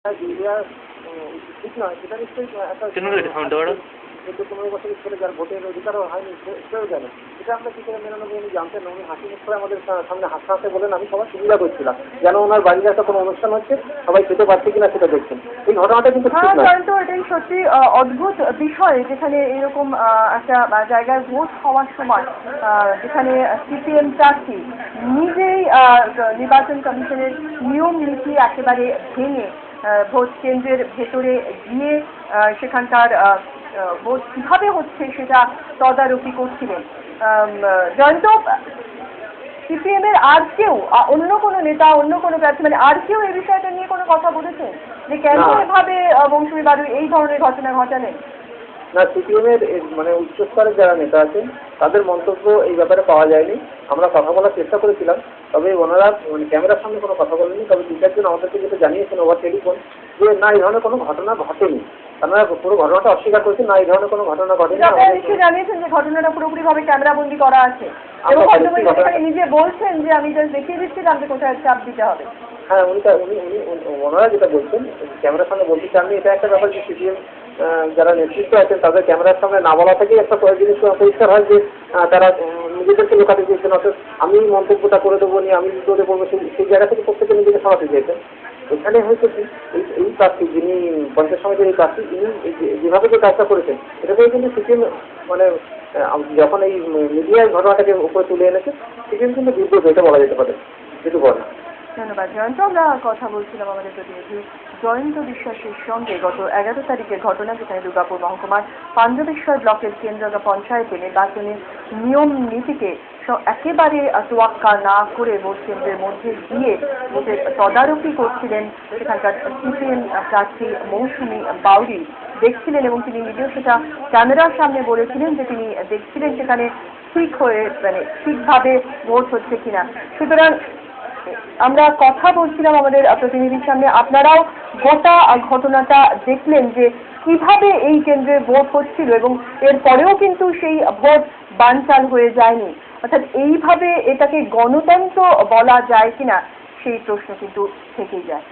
ঠিক নয়, সেটা নিশ্চয়ই একটা 15 বছরের ছেলে যার ভোটের অধিকারও হয়নি, সেও জানে। এটা আমরা কি করে মেনে নেবো? উনি জানতেন, উনি হাসি মুখ করে আমাদের সামনে হাসতে হাসতে বলেন আমি সবার সুবিধা করছিলাম, যেন ওনার বাড়িতে একটা কোনো অনুষ্ঠান হচ্ছে, সবাই খেতে পারছে কিনা সেটা দেখছেন। এই ঘটনাটা কিন্তু তো এটাই সত্যি অদ্ভুত বিষয়, যেখানে এরকম একটা জায়গায় ভোট হওয়ার সময় যেখানে সিপিএম প্রার্থী নিজেই নির্বাচন কমিশনের নিয়ম নীতি একেবারে ভেঙে ভোট কেন্দ্রের ভেতরে গিয়ে সেখানকার ভোট কিভাবে হচ্ছে সেটা তদারকি করছিলেন। জয়ন্ত, সিপিএম এর আর কেউ, অন্য কোনো নেতা, অন্য কোনো প্রার্থী, মানে আর কেউ এই বিষয়টা নিয়ে কোনো কথা বলেছেন যে কেন এভাবে মৌসুমী বাড়ু এই ধরনের ঘটনা ঘটালেন? না, সিপিএম এর মানে উচ্চস্তরের যারা নেতা আছেন তাদের মন্তব্য এই ব্যাপারে পাওয়া যায়নি। আমরা কথা বলার চেষ্টা করেছিলাম, তবে ওনারা মানে ক্যামেরার সামনে কোনো কথা বলেনি। তবে দু চারজন আমাদেরকে যেটা জানিয়েছেন ওভার টেলিফোন যে না, এই ধরনের কোনো ঘটনা ঘটেনি। তারা পুরো ঘটনাটা অস্বীকার করেছেন, না এই ধরনের কোনো ঘটনা ঘটেনি। জানিয়েছেন যে ঘটনাটা পুরোপুরি ভাবে ক্যামেরাবন্দি করা আছে এবং নিজে বলছেন যে আমি জাস্ট দেখিয়ে দিচ্ছিলাম যে কোথায় চাপ দিতে হবে। হ্যাঁ, ওনারা যেটা বলছেন ক্যামেরার সামনে বলতে চাননি। এটা একটা ব্যাপার যে সিপিএম যারা নেতৃত্ব আছেন তাদের ক্যামেরার সামনে না বলা থেকেই একটা জিনিস পরিষ্কার হয় যে তারা নিজেদেরকে লুকাতে চেয়েছেন। অর্থাৎ আমি মন্তব্যটা করে দেবো নিয়ে আমি বিপদে পড়বো, সেই জায়গা থেকে প্রত্যেকে নিজেকে সরাতে চেয়েছেন। এখানে হয়তো এই প্রার্থী যিনি পঞ্চায়েত সমিতির এই প্রার্থী, তিনি যেভাবে যে কাজটা করেছেন এটাতেই কিন্তু সিপিএম মানে যখন এই মিডিয়ায় ঘটনাটাকে উপরে তুলে এনেছে সিপিএম কিন্তু বিদ্যুৎ এটা বলা যেতে পারে, কিছু বলে না। ধন্যবাদ জয়ন্ত। আমরা কথা বলছিলাম আমাদের প্রতিনিধি জয়ন্ত বিশ্বাসের সঙ্গে গত 11 তারিখের ঘটনা, যেখানে দুর্গাপুর মহকুমার পাঞ্জবেশ্বর ব্লকের কেন্দ্রগা পঞ্চায়েতে নির্বাচনের নিয়ম নীতিকে একেবারে তোয়াক্কা না করে ভোট কেন্দ্রের মধ্যে গিয়ে ভোটের তদারকি করছিলেন সেখানকার সিপিএম প্রার্থী মৌসুমী বাউরি দেখছিলেন, এবং তিনি নিজেও সেটা ক্যামেরার সামনে বলেছিলেন যে তিনি দেখছিলেন সেখানে ঠিক হয়ে মানে ঠিকভাবে ভোট হচ্ছে কিনা। সুতরাং আমরা কথা বলছিলাম আমাদের প্রতিনিধির সামনে, আপনারাও গোটা ঘটনাটা দেখলেন যে কিভাবে এই কেন্দ্রে ভোট হচ্ছিল এবং এরপরেও কিন্তু সেই ভোট বানচাল হয়ে যায়নি। অর্থাৎ এইভাবে এটাকে গণতন্ত্র বলা যায় কিনা সেই প্রশ্ন কিন্তু থেকেই যায়।